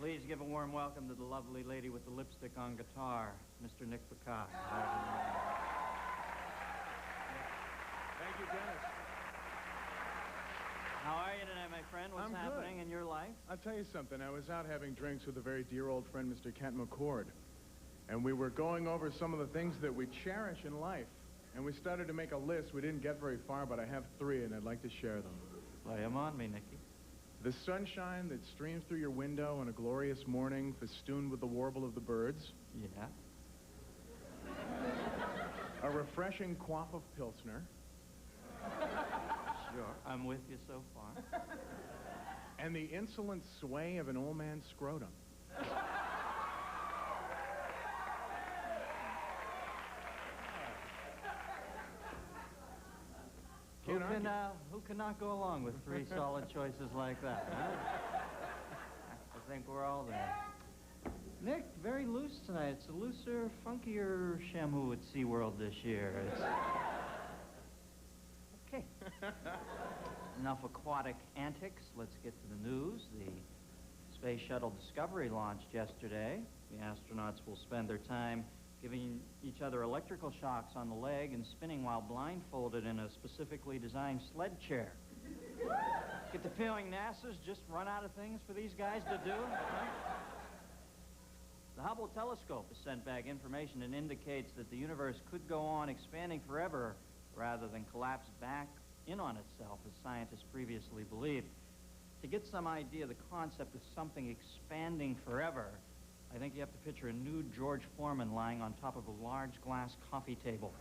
Please give a warm welcome to the lovely lady with the lipstick on guitar, Mr. Nick Bacot. Thank you, Dennis. How are you tonight, my friend? What's happening in your life? I'll tell you something. I was out having drinks with a very dear old friend, Mr. Kent McCord. And we were going over some of the things that we cherish in life. And we started to make a list. We didn't get very far, but I have 3, and I'd like to share them. Lay 'em on me, Nicky. The sunshine that streams through your window on a glorious morning, festooned with the warble of the birds. Yeah. A refreshing quaff of Pilsner. Sure. I'm with you so far. And the insolent sway of an old man's scrotum. Who cannot go along with 3 solid choices like that, huh? I think we're all there. Nick, very loose tonight. It's a looser, funkier Shamu at SeaWorld this year. Okay. Enough aquatic antics. Let's get to the news. The Space Shuttle Discovery launched yesterday. The astronauts will spend their time giving each other electrical shocks on the leg and spinning while blindfolded in a specifically designed sled chair. Get the feeling NASA's just run out of things for these guys to do? Right? The Hubble telescope has sent back information that indicates that the universe could go on expanding forever rather than collapse back in on itself, as scientists previously believed. To get some idea of the concept of something expanding forever, I think you have to picture a nude George Foreman lying on top of a large glass coffee table.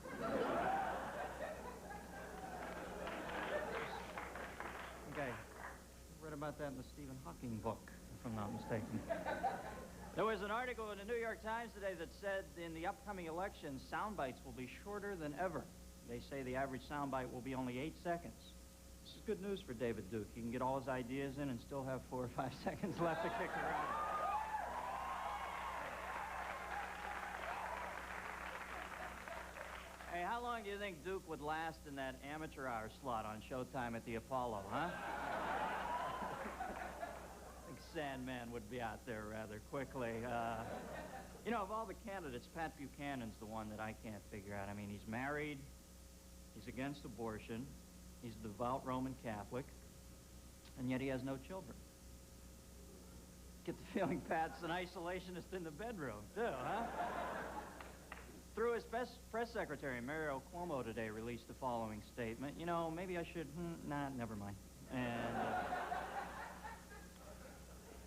Okay, I read about that in the Stephen Hawking book, if I'm not mistaken. There was an article in the New York Times today that said in the upcoming election, sound bites will be shorter than ever. They say the average sound bite will be only 8 seconds. This is good news for David Duke. He can get all his ideas in and still have 4 or 5 seconds left to kick around. Hey, how long do you think Duke would last in that amateur hour slot on Showtime at the Apollo, huh? I think Sandman would be out there rather quickly. You know, of all the candidates, Pat Buchanan's the one that I can't figure out. I mean, he's married, he's against abortion, he's a devout Roman Catholic, and yet he has no children. Get the feeling Pat's an isolationist in the bedroom, too, huh? Through his press secretary, Mario Cuomo, today released the following statement. You know, maybe I should, nah, never mind. And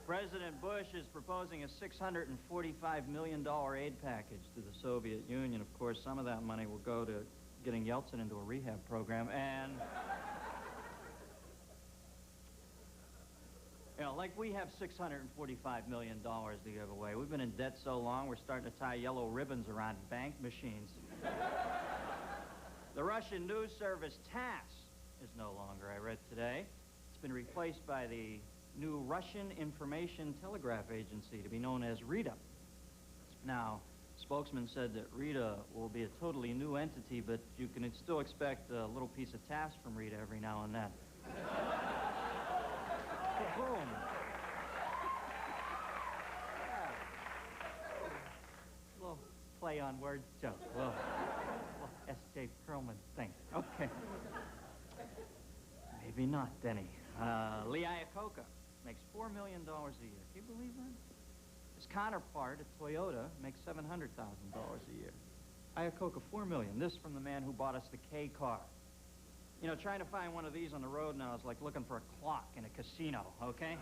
President Bush is proposing a $645 million aid package to the Soviet Union. Of course, some of that money will go to getting Yeltsin into a rehab program. And, you know, like we have $645 million to give away. We've been in debt so long, we're starting to tie yellow ribbons around bank machines. The Russian news service TASS is no longer, I read today. It's been replaced by the new Russian Information Telegraph Agency, to be known as RITA. Now, spokesman said that RITA will be a totally new entity, but you can still expect a little piece of TASS from RITA every now and then. Boom. Yeah. Little play on words joke. Little S.J. Perlman thing. Okay. Maybe not, Denny. Lee Iacocca makes $4 million a year. Can you believe that? His counterpart at Toyota makes $700,000 a year. Iacocca, $4 million. This from the man who bought us the K car. You know, trying to find one of these on the road now is like looking for a clock in a casino, okay?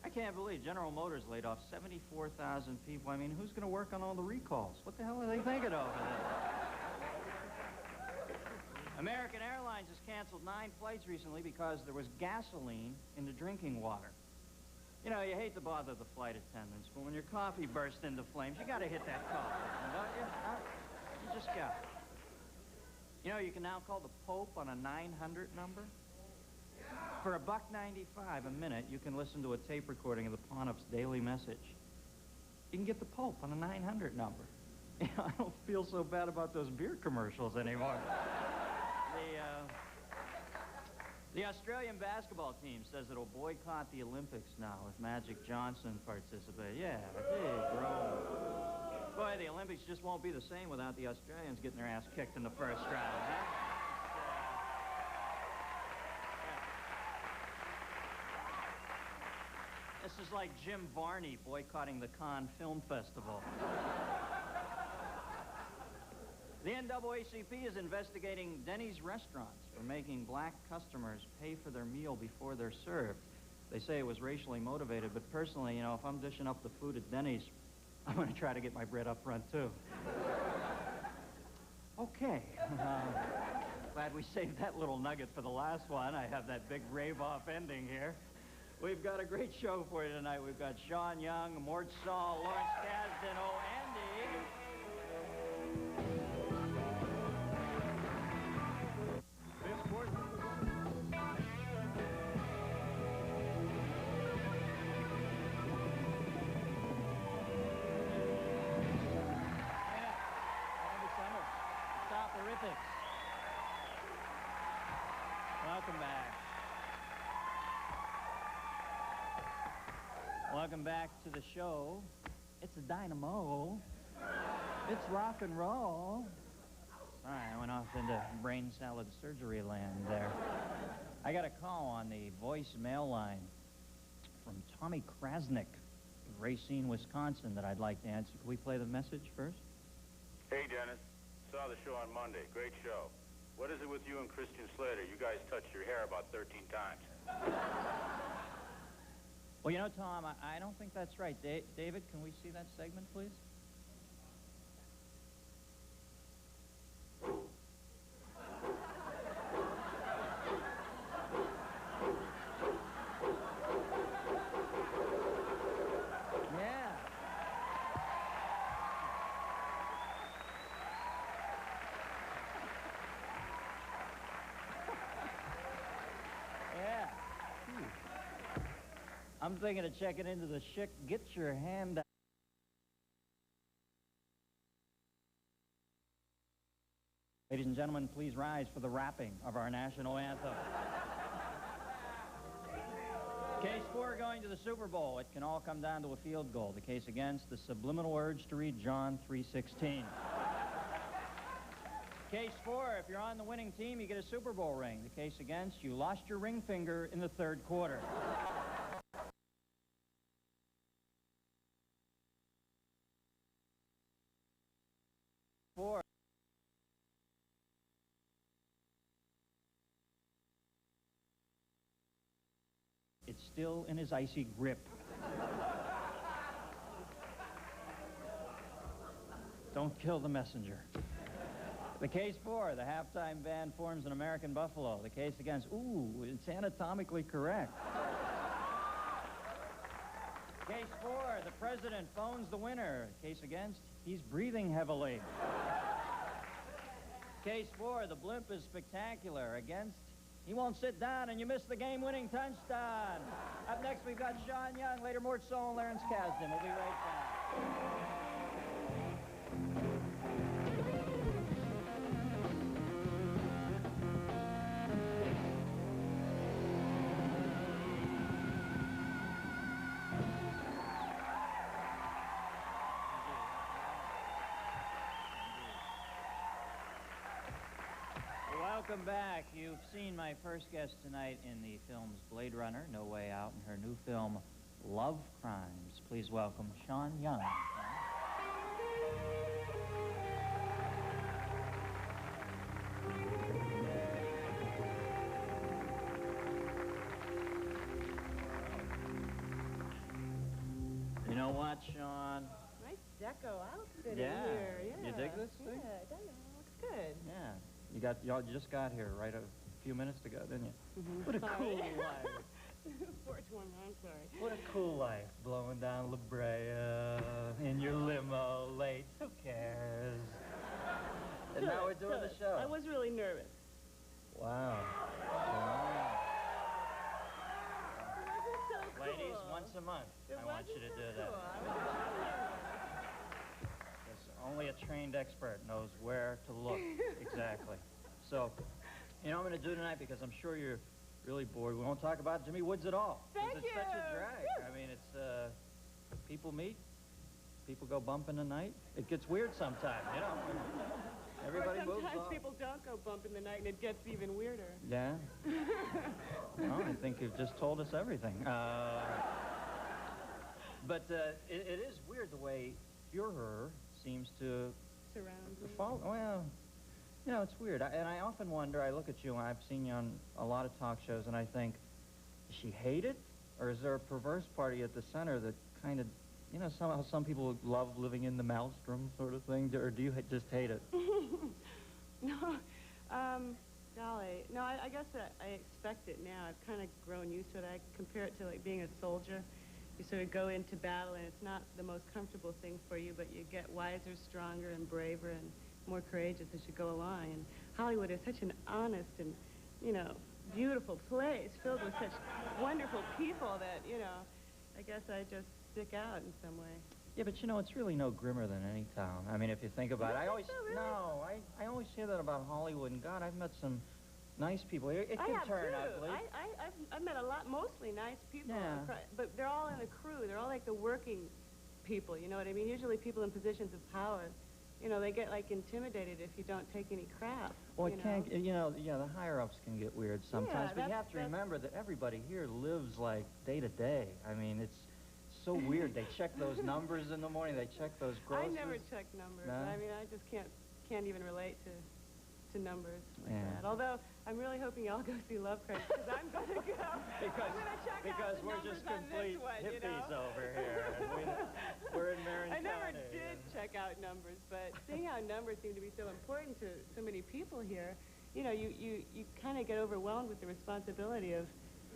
I can't believe General Motors laid off 74,000 people. I mean, who's going to work on all the recalls? What the hell are they thinking over there? American Airlines has canceled 9 flights recently because there was gasoline in the drinking water. You know, you hate to bother the flight attendants, but when your coffee bursts into flames, you got to hit that coffee, don't you? You just got it. You know, you can now call the Pope on a 900 number. For $1.95 a minute, you can listen to a tape recording of the Pontiff's daily message. You can get the Pope on a 900 number. You know, I don't feel so bad about those beer commercials anymore. The Australian basketball team says it'll boycott the Olympics now if Magic Johnson participates. Yeah, hey, bro. Boy, the Olympics just won't be the same without the Australians getting their ass kicked in the first round, huh? This is like Jim Varney boycotting the Cannes Film Festival. The NAACP is investigating Denny's restaurants for making black customers pay for their meal before they're served. They say it was racially motivated, but personally, you know, if I'm dishing up the food at Denny's, I'm going to try to get my bread up front, too. Okay. Glad we saved that little nugget for the last one. I have that big rave-off ending here. We've got a great show for you tonight. We've got Sean Young, Mort, Sahl, Lawrence Kasdan, oh, Andy. This portion of the Soporifics. Welcome back. Welcome back to the show. It's a dynamo. It's rock and roll. All right, I went off into brain salad surgery land there. I got a call on the voicemail line from Tommy Krasnick of Racine, Wisconsin, that I'd like to answer. Can we play the message first? Hey, Dennis. Saw the show on Monday. Great show. What is it with you and Christian Slater? You guys touched your hair about 13 times. Well, you know, Tom, I don't think that's right. David, can we see that segment, please? Yeah. Yeah. I'm thinking of checking into the Schick Get Your Hand Out. Ladies and gentlemen, please rise for the rapping of our national anthem. Case 4 going to the Super Bowl. It can all come down to a field goal. The case against, the subliminal urge to read John 3:16. Case 4, if you're on the winning team, you get a Super Bowl ring. The case against, you lost your ring finger in the third quarter. It's still in his icy grip. Don't kill the messenger. The case 4, the halftime band forms an American buffalo. The case against, ooh, it's anatomically correct. Case 4, the president phones the winner. Case against, he's breathing heavily. Case 4, the blimp is spectacular. Against, he won't sit down and you miss the game-winning touchdown. Up next, we've got Sean Young. Later, Mort, Sahl, and Lawrence Kasdan. We'll be right back. Welcome back. You've seen my first guest tonight in the films Blade Runner, No Way Out, and her new film, Love Crimes. Please welcome Sean Young. You know what, Sean? Nice deco outfit Yeah. in here. Yeah. You dig this thing? Yeah, it does. It looks good. Yeah. Y'all just got here right a few minutes ago, didn't you? Mm-hmm. What a Sorry. cool life. 421, I'm sorry. What a cool life, blowing down La Brea in your limo late. Who cares? And now we're doing the show. I was really nervous. Wow. It wasn't so cool. Ladies, once a month, I want you to do that. Because only a trained expert knows where to look exactly. So, you know what I'm going to do tonight, because I'm sure you're really bored, we won't talk about Jimmy Woods at all. 'Cause Thank it's such a you. drag. Whew. I mean, it's, people meet, people go bump in the night. It gets weird sometimes, you know. Everybody or moves sometimes on. people don't go bump in the night, and it gets even weirder. Yeah? Well, I think you've just told us everything. But it is weird the way Führer seems to Surround me. follow. Well, you know, it's weird. And I often wonder, I look at you, and I've seen you on a lot of talk shows, and I think, is she hated? Or is there a perverse party at the center that kind of, you know, somehow some people love living in the maelstrom sort of thing? Or do you just hate it? No, golly. No, I guess that I expect it now. I've kind of grown used to it. I compare it to like being a soldier. You sort of go into battle, and it's not the most comfortable thing for you, but you get wiser, stronger, and braver, and more courageous as you go along. And Hollywood is such an honest and, you know, beautiful place filled with such wonderful people that, you know, I guess I just stick out in some way. Yeah, but you know, it's really no grimmer than any town. I mean, if you think about it, I always, Really? no, I always hear that about Hollywood, and God, I've met some nice people. It I can have turn too. ugly. I've met a lot, mostly nice people, Yeah. but they're all in a crew. They're all like the working people, you know what I mean? Usually people in positions of power, you know, they get like intimidated if you don't take any crap. Well, you it know? can't, you know, yeah, the higher-ups can get weird sometimes, but you have to that's- remember that everybody here lives like day to day. I mean, it's so weird. They check those numbers in the morning. They check those I grosses. never check numbers. No? I mean, I just can't even relate to numbers like Yeah. that. Although I'm really hoping y'all go see Lovecraft because I'm going to go. Because, I'm going to check because out the we're numbers just on complete this one, you hippies know? over here. And we're in Marin I never County, did and- check out numbers, but seeing how numbers seem to be so important to so many people here, you know, you kind of get overwhelmed with the responsibility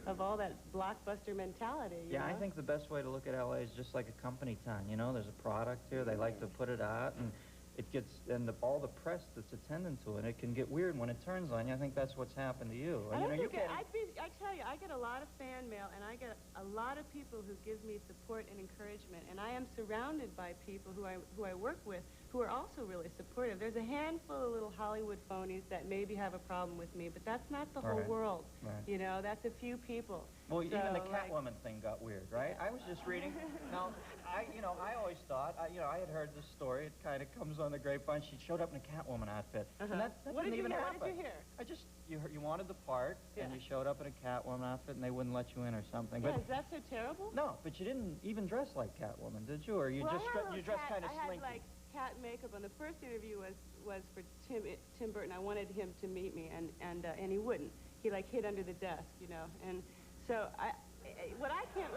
of all that blockbuster mentality. You Yeah, I know? think the best way to look at LA is just like a company town. You know, there's a product here. They like to put it out, and it gets, and all the press that's attendant to it, it can get weird when it turns on you. I think that's what's happened to you. I You know, don't you think can't. I tell you, I get a lot of fan mail, and I get a lot of people who give me support and encouragement, and I am surrounded by people who I work with who are also really supportive. There's a handful of little Hollywood phonies that maybe have a problem with me, but that's not the whole Right. world. Right. You know, that's a few people. Well, even the So, like- Catwoman thing got weird, right? I was just reading. Now, I always thought, I had heard this story. It kind of comes on the grapevine. She showed up in a Catwoman outfit, and that What didn't did you even hear? happen. What did you hear? I just, you wanted the part, and Yeah. you showed up in a Catwoman outfit, and they wouldn't let you in or something. Yeah, But is that so terrible? no, but you didn't even dress like Catwoman, did you? Or you Well, just I had a little you dressed cat- kind of I had slinky. like cat makeup on. The first interview was for Tim Burton. I wanted him to meet me, and he wouldn't. He like hid under the desk, you know. And so what I can't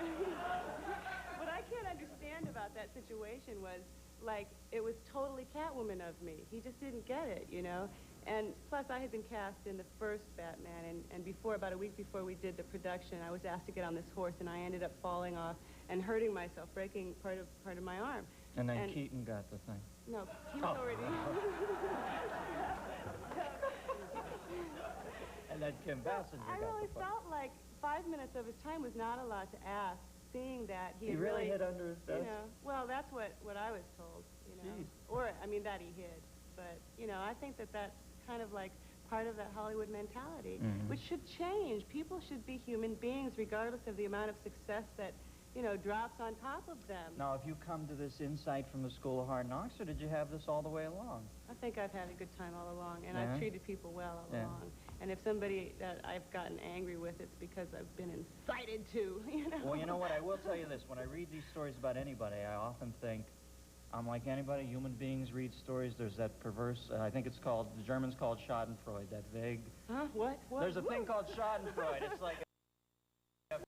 what I can't understand about that situation was like it was totally Catwoman of me. He just didn't get it, you know. And plus, I had been cast in the first Batman, and before, about a week before we did the production, I was asked to get on this horse, and I ended up falling off and hurting myself, breaking part of my arm. And then Keaton got the thing. No, he was already. And then Kim Basinger I got really the part. felt like 5 minutes of his time was not a lot to ask, seeing that he He had really hid under his desk? You know, well, that's what I was told, you know. Jeez. Or, I mean, that he hid. But, you know, I think that that's kind of like part of that Hollywood mentality, Mhm. which should change. People should be human beings regardless of the amount of success that, you know, drops on top of them. Now, have you come to this insight from the School of Hard Knocks, or did you have this all the way along? I think I've had a good time all along, and Yeah? I've treated people well all Yeah. along. And if somebody that I've gotten angry with, it's because I've been incited to, you know. Well, you know what? I will tell you this. When I read these stories about anybody, I often think, I'm like anybody. Human beings read stories. There's that perverse, I think it's called, the Germans call it Schadenfreude, that vague. Huh? What? There's a thing called Schadenfreude. It's like a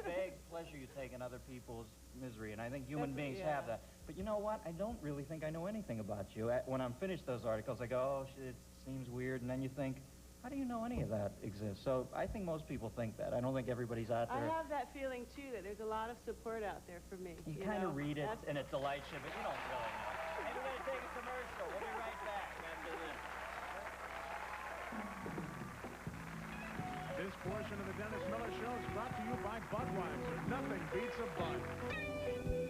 vague pleasure you take in other people's misery, and I think human beings have that. But you know what? I don't really think I know anything about you. When I'm finished those articles, I go, oh, shit, it seems weird, and then you think, how do you know any of that exists? So I think most people think that. I don't think everybody's out I there. have that feeling, too, that there's a lot of support out there for me. You you kind know? of read it, That's- and it delights you, but you don't really know. And we're going to take a commercial. We'll be right back after this. This portion of the Dennis Miller Show is brought to you by Budweiser. Nothing beats a Bud.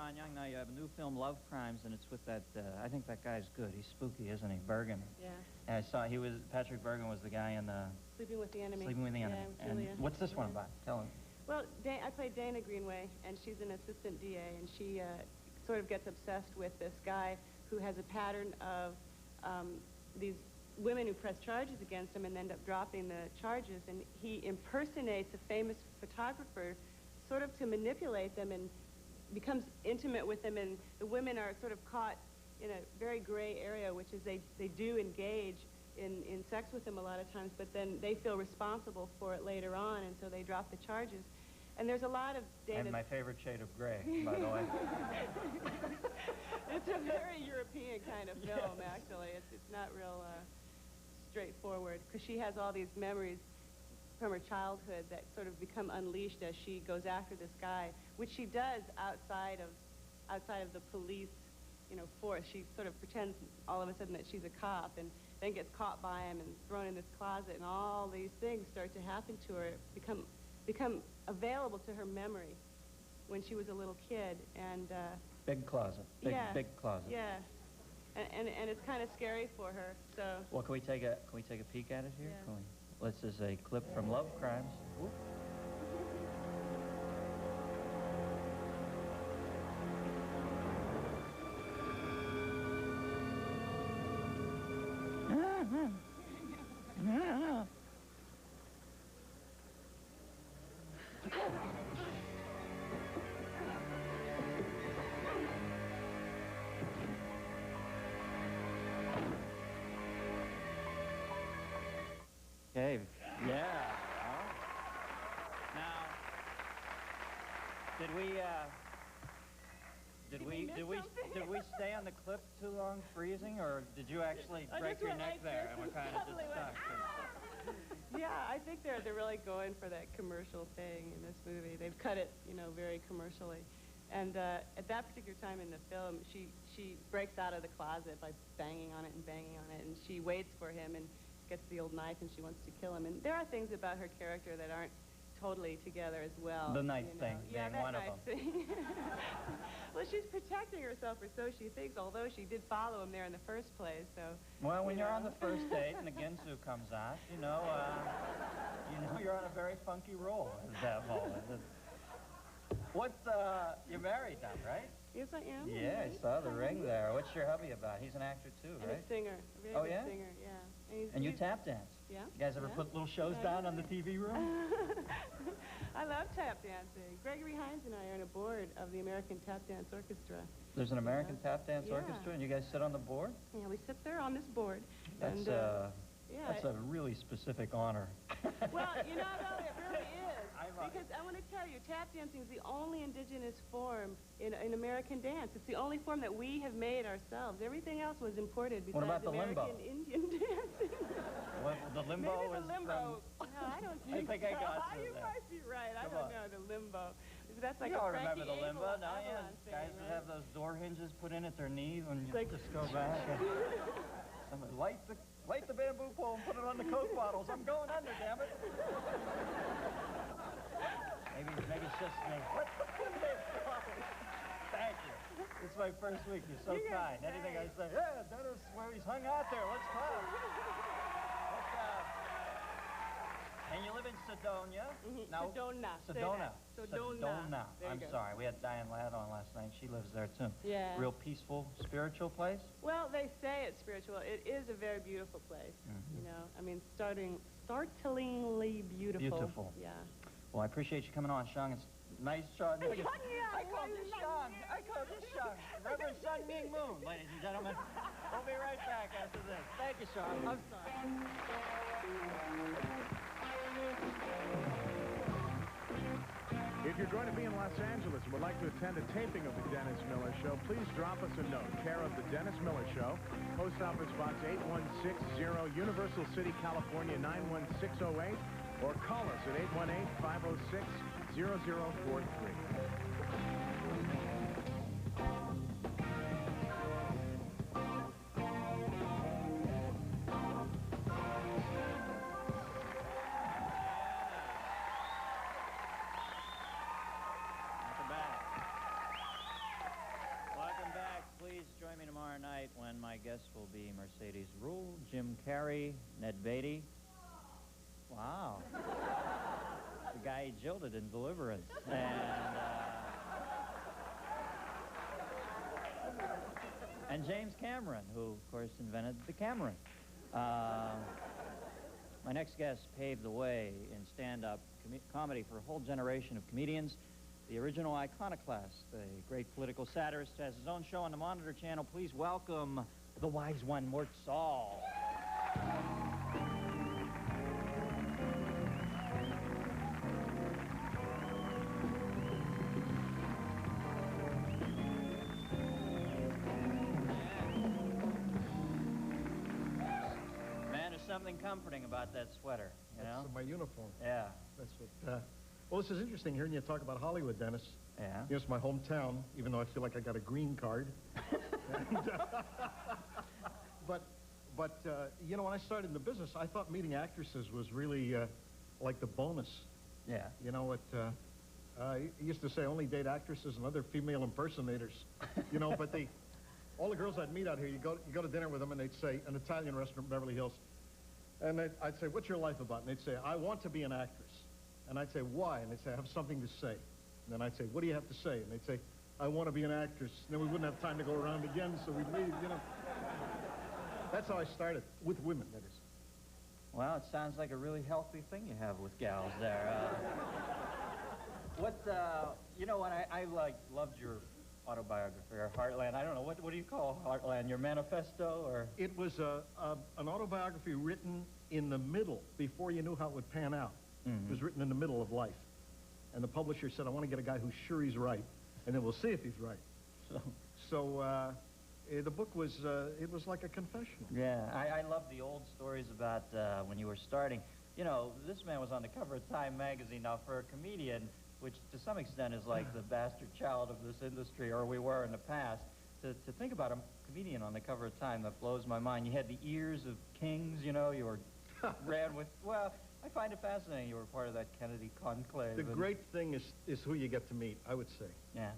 Ron Young, now you have a new film, Love Crimes, and it's with that, I think that guy's good. He's spooky, isn't he? Bergen. Yeah. And I saw Patrick Bergen was the guy in the... Sleeping with the Enemy. Sleeping with the Enemy. Yeah, and Julia. what's this one about? Tell him. Well, I played Dana Greenway, and she's an assistant DA, and she sort of gets obsessed with this guy who has a pattern of these women who press charges against him and end up dropping the charges, and he impersonates a famous photographer sort of to manipulate them and becomes intimate with them, and the women are sort of caught in a very gray area, which is they do engage in sex with him a lot of times, but then they feel responsible for it later on, and so they drop the charges. And there's a lot of Dana... And my favorite shade of gray, by the way. It's a very European kind of film, actually. It's not real straightforward, because she has all these memories from her childhood that sort of become unleashed as she goes after this guy, which she does outside of the police, force. She sort of pretends all of a sudden that she's a cop, and then gets caught by him and thrown in this closet, and all these things start to happen to her, become available to her memory when she was a little kid, and Big closet. Big closet. yeah, and it's kind of scary for her. So Well, can we take a peek at it here? Yeah. This is a clip from Love Crimes. Whoop. Okay, yeah. Now, did we stay on the clip too long freezing, or did you actually break your neck there and we're kind of just stuck? yeah, I think they're really going for that commercial thing in this movie. They've cut it, very commercially. And at that particular time in the film, she breaks out of the closet by banging on it, and she waits for him and gets the old knife, and she wants to kill him. And there are things about her character that aren't totally together as well. The knife thing being one of them. Thing. Well, she's protecting herself, or so she thinks, although she did follow him there in the first place, so... Well, when you're on the first date and the Ginsu comes out, you're on a very funky roll at that moment. You're married now, right? Yes, I am. Yeah, I saw the ring there. What's your hubby about? He's an actor, too, And right? a singer. A very good singer, yeah. And you tap dance? Yeah. You guys ever put little shows down on the TV room? I love tap dancing. Gregory Hines and I are on a board of the American Tap Dance Orchestra. There's an American Tap Dance Orchestra, and you guys sit on the board? Yeah, we sit there on this board. That's a really specific honor. Well, though, it really is. Because I want to tell you, tap dancing is the only indigenous form in American dance. It's the only form that we have made ourselves. Everything else was imported besides What about the American limbo? Indian dancing. The limbo Maybe was the limbo. from... No, I don't think I got you You there. might be right. I Come don't on. know, the limbo. That's like You a all remember Frankie the limbo? Avalon No, yeah. thing, Guys would right? have those door hinges put in at their knees and you Like- just go back and... Somebody light the bamboo pole and put it on the Coke bottles. I'm going under, damn it. Maybe it's just me. Thank you. This is my first week. You're so kind. Anything I say, yeah, Dennis, where he's hung out there. Let's clap. And you live in Sedona? Now, Sedona. Sedona. There I'm you go. sorry. We had Diane Ladd on last night. She lives there, too. Yeah. Real peaceful, spiritual place? Well, they say it's spiritual. It is a very beautiful place. I mean, startlingly beautiful. Beautiful. Yeah. Well, I appreciate you coming on, Shang. It's nice, Shang. Yeah, I called you Shang. Reverend Sun Ming Moon, ladies and gentlemen. We'll be right back after this. Thank you, Shang. I'm sorry. If you're going to be in Los Angeles and would like to attend a taping of The Dennis Miller Show, please drop us a note. Care of The Dennis Miller Show, Post Office Box 8160, Universal City, California 91608, or call us at 818-506-0043. gentlemen, my guests will be Mercedes Ruehl, Jim Carrey, Ned Beatty. Wow. The guy he jilted in Deliverance. And James Cameron, who, of course, invented the Cameron. My next guest paved the way in stand-up comedy for a whole generation of comedians. The original iconoclast, the great political satirist, has his own show on the Monitor Channel. Please welcome the wise one, Mort Sahl. Man, there's something comforting about that sweater, you know? That's my uniform. Yeah. That's what, well, this is interesting hearing you talk about Hollywood, Dennis. Yeah. You know, it's my hometown, even though I feel like I got a green card. But you know, when I started in the business, I thought meeting actresses was really like the bonus. Yeah. You know, I used to say only date actresses and other female impersonators. You know, but all the girls I'd meet out here, you go to dinner with them, and they'd say, an Italian restaurant in Beverly Hills, and I'd say, what's your life about? And they'd say, I want to be an actress. And I'd say, why? And they'd say, I have something to say. And then I'd say, what do you have to say? And they'd say, I want to be an actress. And then we wouldn't have time to go around again, so we'd leave, you know. That's how I started, with women, that is. Well, it sounds like a really healthy thing you have with gals there. You know what, I loved your autobiography, or Heartland. I don't know, what do you call Heartland? Your manifesto, or? It was an autobiography written in the middle, before you knew how it would pan out. Mm-hmm. It was written in the middle of life. And the publisher said, I want to get a guy who's sure he's right, and then we'll see if he's right. So the book was, it was like a confessional. Yeah, I love the old stories about when you were starting. You know, this man was on the cover of Time magazine. Now, for a comedian, which to some extent is like the bastard child of this industry, or we were in the past, to think about a comedian on the cover of Time, that blows my mind. You had the ears of kings, you know, you were ran with, well, I find it fascinating you were part of that Kennedy conclave. The great thing is who you get to meet, I would say. Yeah.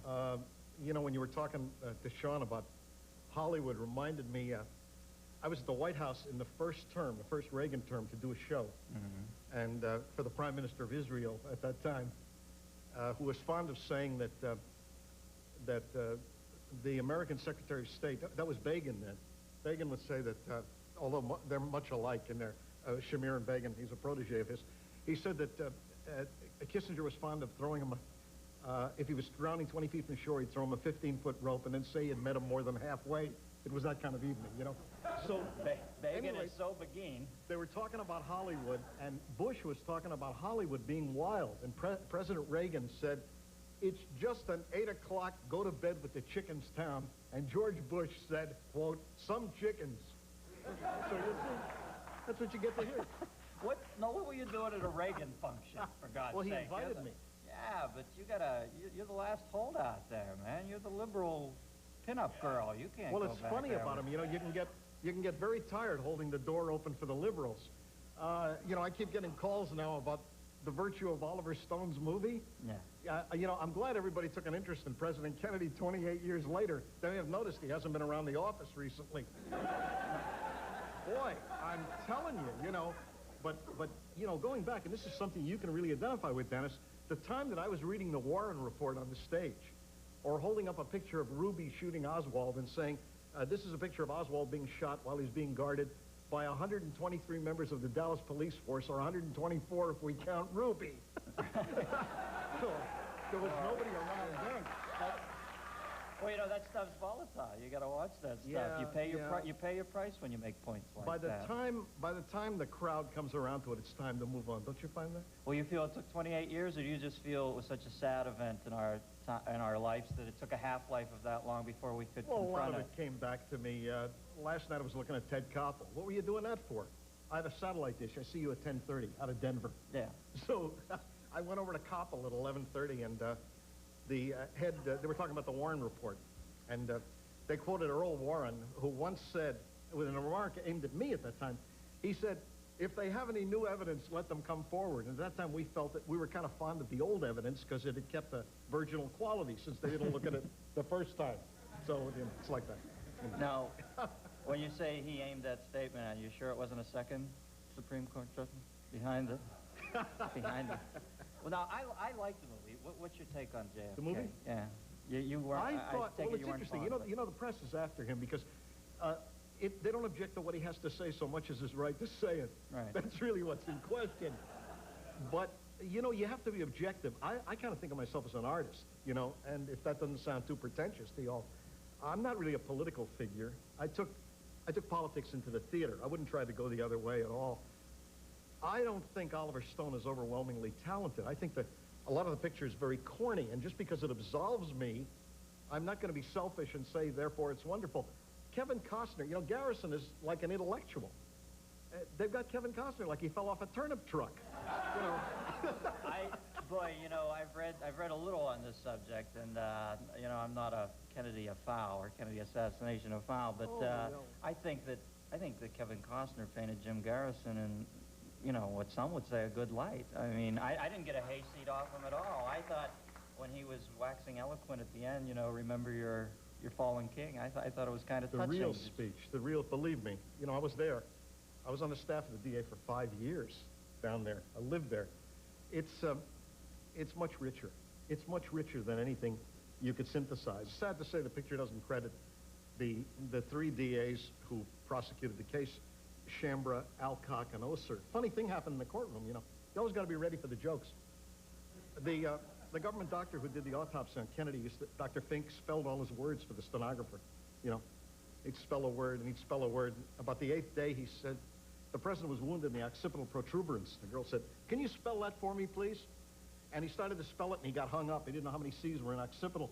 You know, when you were talking to Sean about Hollywood, reminded me, I was at the White House in the first Reagan term, to do a show. Mm-hmm. And for the Prime Minister of Israel at that time, who was fond of saying that the American Secretary of State, that was Begin then, Begin would say that, although they're much alike in their, Shamir and Begin, he's a protege of his, he said that Kissinger was fond of throwing him, if he was drowning 20 feet from the shore, he'd throw him a 15-foot rope and then say he had met him more than halfway. It was that kind of evening, you know? So, Begin anyway, is so Begin. they were talking about Hollywood, and Bush was talking about Hollywood being wild, and President Reagan said, it's just an 8 o'clock go-to-bed with the chickens town, and George Bush said, quote, some chickens. So you see, that's what you get to hear. What were you doing at a Reagan function, for God's sake? Well, he invited me. Yeah, but you're the last holdout there, man. You're the liberal pinup girl. You can't Well, go it's back funny there about with- him. You know, you can get very tired holding the door open for the liberals. You know, I keep getting calls now about the virtue of Oliver Stone's movie. Yeah. You know, I'm glad everybody took an interest in President Kennedy 28 years later. They may have noticed he hasn't been around the office recently. Boy, I'm telling you, you know, but you know, going back, and this is something you can really identify with, Dennis, the time that I was reading the Warren Report on the stage, or holding up a picture of Ruby shooting Oswald and saying, this is a picture of Oswald being shot while he's being guarded by 123 members of the Dallas police force, or 124 if we count Ruby. So there was nobody around then. Well, you know, that stuff's volatile. You got to watch that stuff. Yeah, you pay your yeah. you pay your price when you make points like By the that. time the crowd comes around to it, it's time to move on. Don't you find that? Well, you feel it took 28 years, or do you just feel it was such a sad event in our lives that it took a half-life of that long before we could Well, a lot confront of it came back to me. Last night I was looking at Ted Koppel. What were you doing that for? I have a satellite dish. I see you at 10:30 out of Denver. Yeah. So I went over to Koppel at 11:30, and the head, they were talking about the Warren Report. And they quoted Earl Warren, who once said, with a remark aimed at me at that time, he said, if they have any new evidence, let them come forward. And at that time, we felt that we were kind of fond of the old evidence because it had kept the virginal quality since they didn't look at it the first time. So, you know, it's like that. Now, When you say he aimed that statement at you, sure it wasn't a second Supreme Court judgment behind it? Behind it. Well, now, I like the movie. What's your take on JFK? The movie? Yeah. You weren't, I thought, take well, it it's you weren't interesting. fond of it. You know, the press is after him because they don't object to what he has to say so much as his right to say it. Right. That's really what's in question. But, you know, you have to be objective. I kind of think of myself as an artist, you know, and if that doesn't sound too pretentious to y'all, I'm not really a political figure. I took politics into the theater. I wouldn't try to go the other way at all. I don't think Oliver Stone is overwhelmingly talented. I think that a lot of the picture is very corny, and just because it absolves me, I'm not going to be selfish and say, therefore, it's wonderful. Kevin Costner, you know, Garrison is like an intellectual. They've got Kevin Costner like he fell off a turnip truck. You know. Boy, you know, I've read a little on this subject, and you know, I'm not a Kennedy foul or Kennedy assassination foul, but no. I think that Kevin Costner painted Jim Garrison in, you know, what some would say a good light. I mean, I didn't get a hayseed off him at all. I thought when he was waxing eloquent at the end, you know, remember your fallen king. I thought it was kind of touching. The real speech, believe me. You know, I was there. I was on the staff of the DA for 5 years down there. I lived there. It's much richer. It's much richer than anything you could synthesize. Sad to say the picture doesn't credit the 3 DAs who prosecuted the case, Shambra, Alcock, and Oser. Funny thing happened in the courtroom, you know. You always got to be ready for the jokes. The government doctor who did the autopsy on Kennedy, Dr. Fink, spelled all his words for the stenographer, you know. He'd spell a word, and he'd spell a word. About the 8th day, he said, the president was wounded in the occipital protuberance. The girl said, can you spell that for me, please? And he started to spell it, and he got hung up. He didn't know how many C's were in occipital.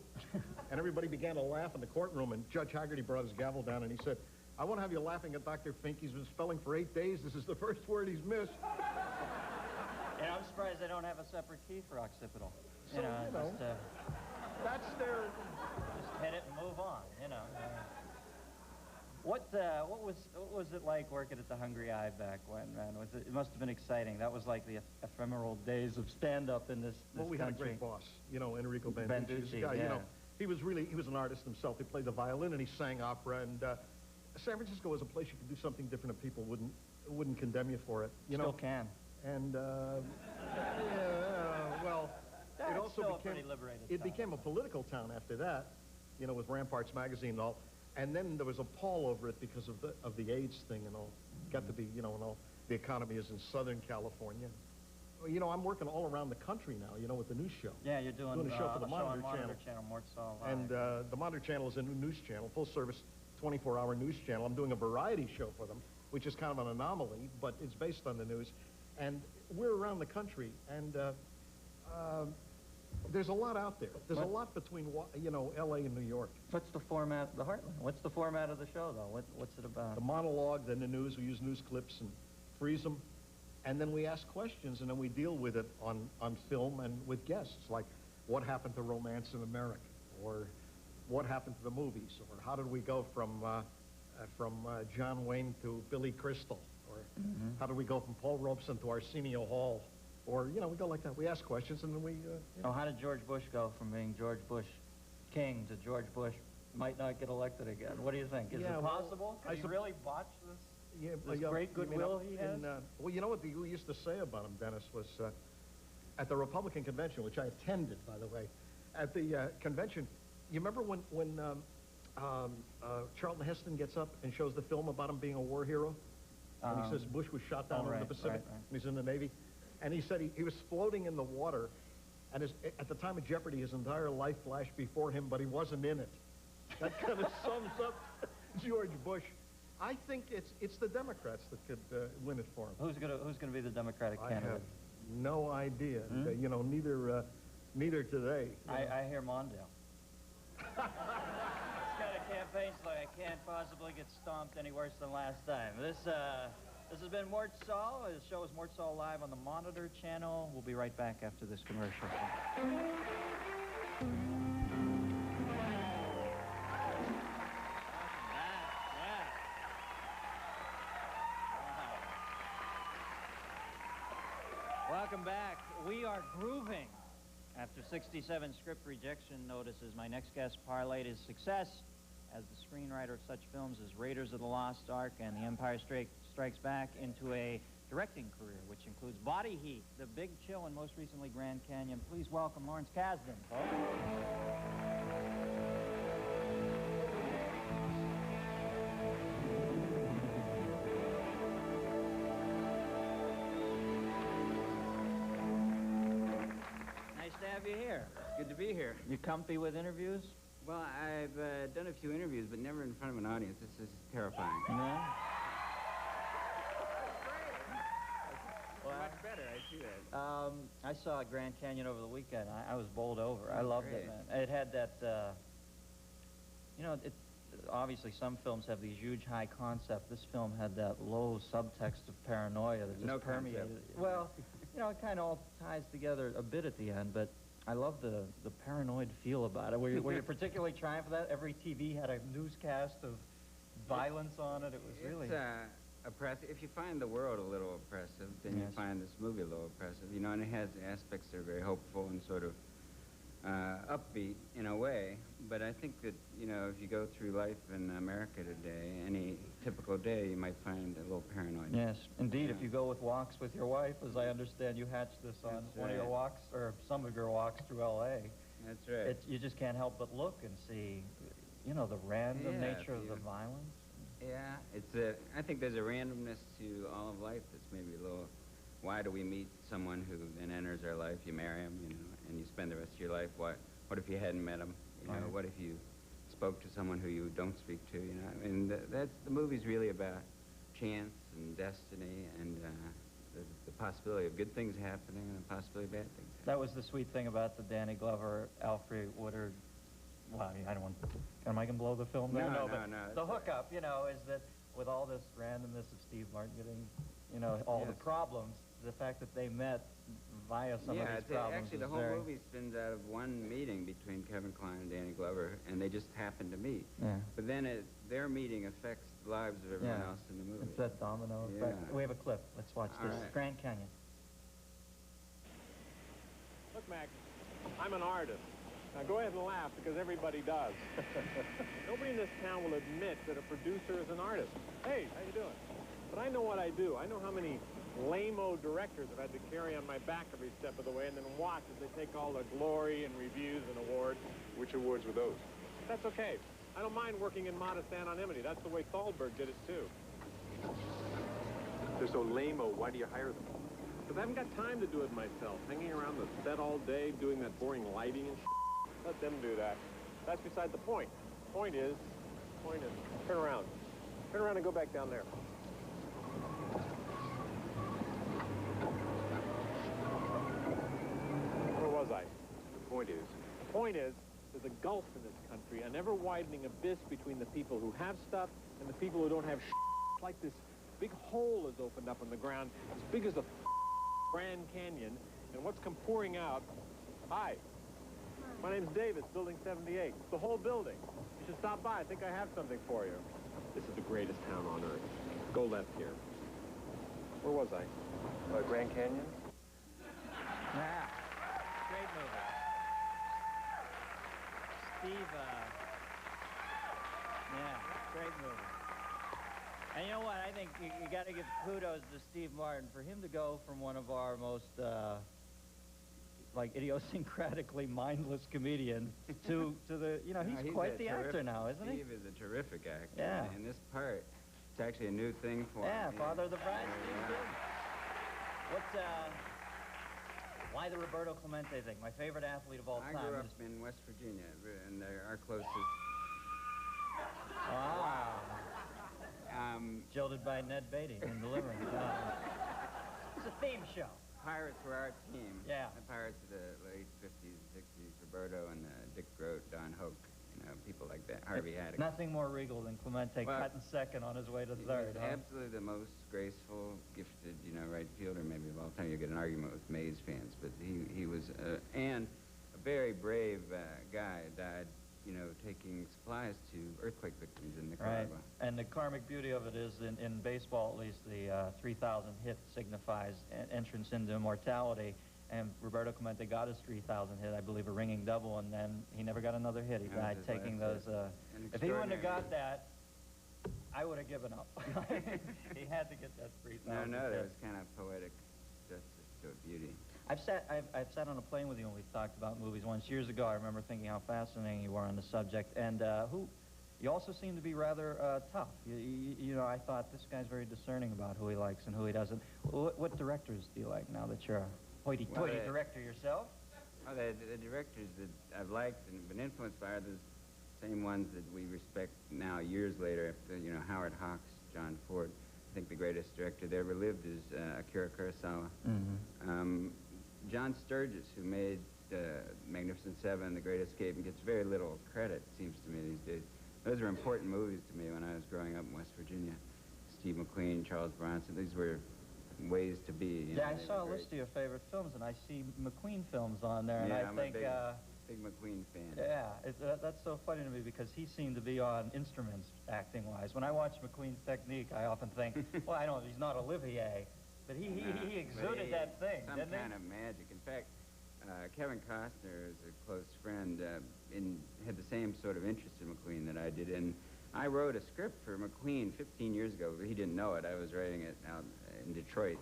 And everybody began to laugh in the courtroom, and Judge Haggerty brought his gavel down, and he said, I want to have you laughing at Dr. Fink. He's been spelling for 8 days. This is the first word he's missed. Yeah, I'm surprised they don't have a separate key for occipital. So, you know, that's their... Just hit it and move on, you know. What was it like working at the Hungry Eye back when, man? It must have been exciting. That was like the ephemeral days of stand-up in this Well, we had a great boss, you know, Enrico Banducci. Yeah. You know, he was an artist himself. He played the violin and he sang opera. And San Francisco was a place you could do something different and people wouldn't condemn you for it. You Still know? can. And well, That's it also still a pretty liberated town. became a political town after that, you know, with Ramparts magazine and all. And then there was a pall over it because of the AIDS thing and all. Got to be, you know, and all. The economy is in Southern California. You know, I'm working all around the country now, you know, with the news show. Yeah, you're doing a show for the Monitor Channel, Mort, Sahl. And the Monitor Channel is a new news channel, full-service, 24-hour news channel. I'm doing a variety show for them, which is kind of an anomaly, but it's based on the news. And we're around the country, and there's a lot out there. There's a lot between, you know, L.A. and New York. What's the format, the Heartland? What's the format of the show, though? What's it about? The monologue, then the news. We use news clips and freeze them. And then we ask questions, and then we deal with it on film and with guests, like what happened to romance in America, or what happened to the movies, or how did we go from John Wayne to Billy Crystal, or how did we go from Paul Robeson to Arsenio Hall, or, you know, we go like that. We ask questions, and then we... Oh, how did George Bush go from being George Bush King to George Bush might not get elected again? What do you think? Is it possible? Could he really botch this? Yeah, This great goodwill he has? Well, you know what we used to say about him, Dennis, was at the Republican convention, which I attended, by the way, at the convention, you remember when Charlton Heston gets up and shows the film about him being a war hero? And he says Bush was shot down over the Pacific, and he's in the Navy. And he said he was floating in the water, and at the time of Jeopardy, his entire life flashed before him, but he wasn't in it. That kind of sums up George Bush. I think it's the Democrats that could win it for him. Who's gonna be the Democratic candidate? I have no idea. You know, neither do they. I hear Mondale. He's got a campaign slogan. I can't possibly get stomped any worse than last time. This has been Mort Sahl. The show is Mort Sahl Live on the Monitor Channel. We'll be right back after this commercial. Welcome back. We are grooving. After 67 script rejection notices, my next guest parlayed his success as the screenwriter of such films as Raiders of the Lost Ark and The Empire Strikes Back, into a directing career, which includes Body Heat, The Big Chill, and most recently Grand Canyon. Please welcome Lawrence Kasdan, folks. Nice to have you here. Good to be here. You comfy with interviews? Well, I've done a few interviews, but never in front of an audience. This is terrifying. No? Much better, I see that. I saw Grand Canyon over the weekend. I was bowled over. I loved it, Great. man. It had that, obviously some films have these huge high concept. This film had that low subtext of paranoia that just No permeated. concept. Well, it kind of all ties together a bit at the end, but I love the paranoid feel about it. Were you particularly trying for that? Every TV had a newscast of violence on it. It was really... It's oppressive. If you find the world a little oppressive, then you Yes. find this movie a little oppressive. And it has aspects that are very hopeful and sort of upbeat in a way. But I think that, if you go through life in America today, any typical day, you might find a little paranoid. Yes, indeed. If Yeah. you go with walks with your wife, as I understand, you hatched this on That's one of your right. walks, or some of your walks through L.A. That's right. You just can't help but look and see, the random Yeah, nature of the you- violence. Yeah, I think there's a randomness to all of life that's maybe a little, why do we meet someone who then enters our life, you marry him, and you spend the rest of your life, what if you hadn't met him, Right. what if you spoke to someone who you don't speak to, the movie's really about chance and destiny and the possibility of good things happening and the possibility of bad things happening. That was the sweet thing about the Danny Glover, Alfred Woodard. Well, I don't want. Am I gonna blow the film there? No, but no, the it's all right. hookup, is that with all this randomness of Steve Martin getting, all the Yes. problems, the fact that they met via some Yeah, of these problems actually the is whole very... movie spins out of one meeting between Kevin Kline and Danny Glover, and they just happen to meet. Yeah. But then their meeting affects the lives of everyone else in the movie. It's that domino effect. Yeah. We have a clip. Let's watch All this. right. Grand Canyon. Look, Mac, I'm an artist. Now go ahead and laugh, because everybody does. Nobody in this town will admit that a producer is an artist. Hey, how you doing? But I know what I do. I know how many lame-o directors I've had to carry on my back every step of the way and then watch as they take all the glory and reviews and awards. Which awards were those? That's okay. I don't mind working in modest anonymity. That's the way Thalberg did it, too. They're so lame-o, why do you hire them? Because I haven't got time to do it myself. Hanging around the set all day, doing that boring lighting and let them do that. That's beside the point. Point is, turn around. Turn around and go back down there. Where was I? The point is, The point is, there's a gulf in this country, an ever-widening abyss between the people who have stuff and the people who don't have It's like this big hole is opened up in the ground, as big as the Grand Canyon, and what's come pouring out... Hi. My name's Davis, Building 78. It's the whole building. You should stop by. I think I have something for you. This is the greatest town on earth. Go left here. Where was I? Grand Canyon? Yeah. Great movie. Steve, great movie. And you know what? I think you got to give kudos to Steve Martin for him to go from one of our most, idiosyncratically mindless comedians to the, he's quite the actor now, isn't he? Steve is a terrific actor. Yeah. And this part, it's actually a new thing for him. Yeah, Father of the Bride. Yeah. What's, why the Roberto Clemente thing? My favorite athlete of all I time. grew up is- in West Virginia, and they're our closest. Wow. Jilted by Ned Beatty in Deliverance. It's a theme show. Pirates were our team. Yeah. The Pirates of the late 50s, 60s, Roberto and Dick Groat, Don Hoke, people like that, Harvey Haddock. Nothing more regal than Clemente Well, cutting second on his way to He third, was huh? absolutely the most graceful, gifted, right fielder maybe of all time. You get an argument with Mays fans, but he was, and a very brave guy, died, taking supplies to earthquake victims in Right. Nicaragua. And the karmic beauty of it is, in baseball at least, the 3,000 hit signifies entrance into immortality. And Roberto Clemente got his 3,000 hit, I believe, a ringing double, and then he never got another hit. He That was died his taking last those. hit. If he wouldn't have got Extraordinary. that, I would have given up. He had to get that 3,000. No, there was kind of poetic justice to it, beauty. I've sat on a plane with you when we've talked about movies once years ago. I remember thinking how fascinating you were on the subject, and you also seem to be rather tough. You know, I thought this guy's very discerning about who he likes and who he doesn't. What directors do you like now that you're a hoity-toity director yourself? Oh, the directors that I've liked and been influenced by are the same ones that we respect now years later. After, you know, Howard Hawks, John Ford. I think the greatest director that ever lived is Akira Kurosawa. John Sturges, who made Magnificent Seven, The Great Escape, and gets very little credit, seems to me, these days. Those are important movies to me when I was growing up in West Virginia. Steve McQueen, Charles Bronson, these were ways to be. You know, I saw a list of your favorite films, and I see McQueen films on there, and yeah, I think... big McQueen fan. Yeah, that's so funny to me because he seemed to be on instruments acting-wise. When I watch McQueen's technique, I often think, well, I know he's not Olivier, but he exuded that thing, some didn't he? kind of magic. In fact, Kevin Costner is a close friend had the same sort of interest in McQueen that I did. And I wrote a script for McQueen 15 years ago, but he didn't know it. I was writing it out in Detroit.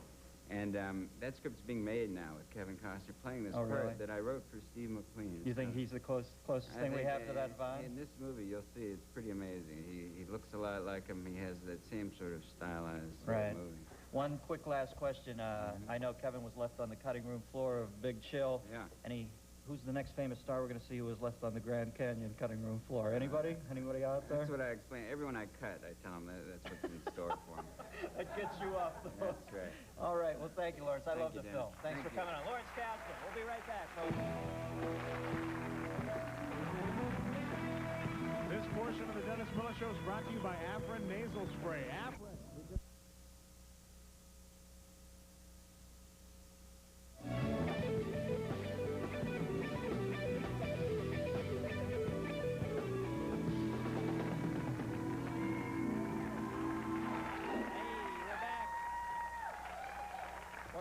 And that script's being made now with Kevin Costner playing this part really? that I wrote for Steve McQueen. You think he's the closest thing we have to that vibe? In this movie, you'll see it's pretty amazing. He looks a lot like him. He has that same sort of stylized movie. One quick last question. I know Kevin was left on the cutting room floor of Big Chill. Yeah. Who's the next famous star we're going to see who was left on the Grand Canyon cutting room floor? Anybody? Anybody out there? That's what I explain. Everyone I cut, I tell them that's what's in store for them. That gets you off the hook. That's right. All right. Well, thank you, Lawrence. I love you, the Dennis. film. Thanks for coming on. Lawrence Kasdan. We'll be right back, folks. This portion of the Dennis Miller Show is brought to you by Afrin Nasal Spray. Afrin.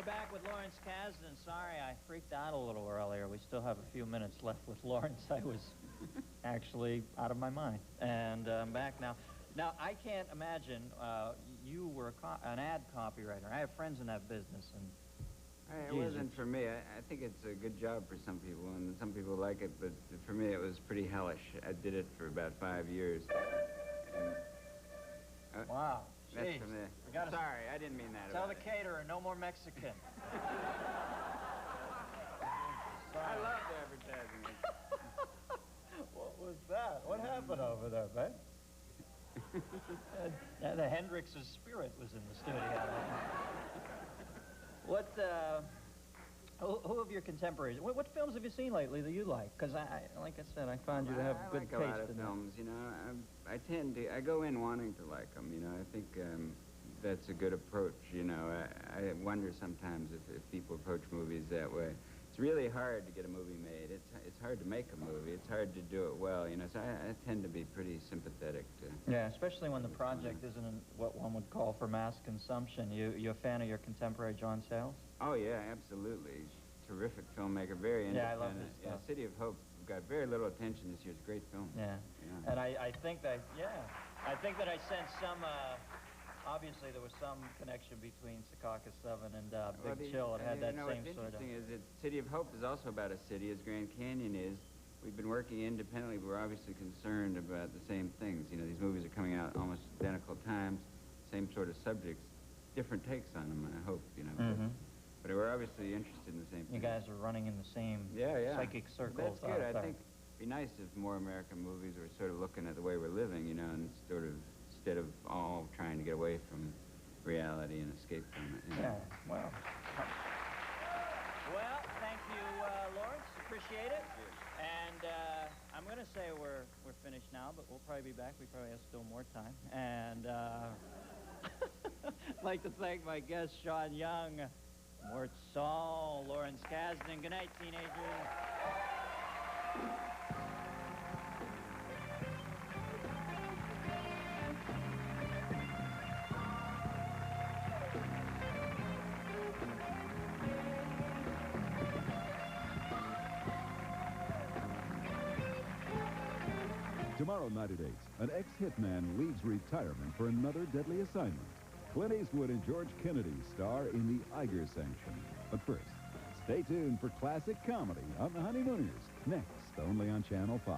Back with Lawrence Kasdan. Sorry, I freaked out a little earlier. We still have a few minutes left with Lawrence. I was actually out of my mind. And I'm back now. Now, I can't imagine you were an ad copywriter. I have friends in that business. And It wasn't for me. I think it's a good job for some people, and some people like it, but for me it was pretty hellish. I did it for about 5 years. wow. That's Jeez. from the... Sorry, I didn't mean that. Tell the caterer, no more Mexican. I loved advertising. What was that? What happened over there, man? The Hendrix's spirit was in the studio. Who of your contemporaries? What films have you seen lately that you like? Because like I said, I found you to have good like taste a lot of in films. You know, I go in wanting to like them. You know, I think that's a good approach. You know, I wonder sometimes if people approach movies that way. It's really hard to get a movie made. It's hard to make a movie. It's hard to do it well. You know, so I tend to be pretty sympathetic to. Yeah, especially when the project isn't what one would call for mass consumption. You a fan of your contemporary John Sahl? Oh yeah, absolutely. Terrific filmmaker, very independent. Yeah, I love his stuff. City of Hope got very little attention this year. It's a great film. Yeah. And I think that I sensed some. Obviously, there was some connection between Secaucus 7 and Big Chill. It had that same what's sort of... interesting is that City of Hope is also about a city, as Grand Canyon is. We've been working independently, but we're obviously concerned about the same things. You know, these movies are coming out almost identical times, same sort of subjects, different takes on them, I hope, you know. But we're obviously interested in the same thing. You guys are running in the same psychic circles. That's good. I think it'd be nice if more American movies were sort of looking at the way we're living, you know, and sort of instead of all trying to get away from reality and escape from it. You know? Yeah, well. Well, thank you, Lawrence. Appreciate it. And I'm going to say we're finished now, but we'll probably be back. We probably have still more time. And I'd like to thank my guests, Sean Young, Mort, Sahl, Lawrence Kasdan. Good night, teenagers. Tomorrow night at 8, an ex-hitman leaves retirement for another deadly assignment. Clint Eastwood and George Kennedy star in The Iger Sanction. But first, stay tuned for classic comedy on The Honeymooners, next only on Channel 5.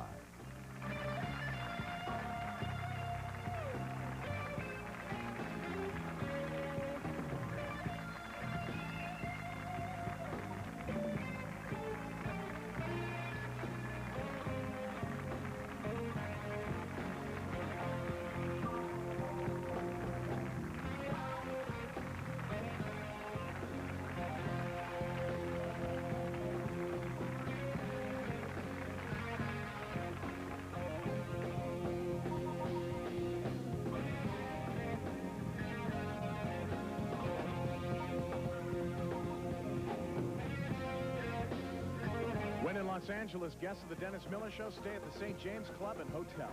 When in Los Angeles, guests of the Dennis Miller Show stay at the St. James Club and Hotel.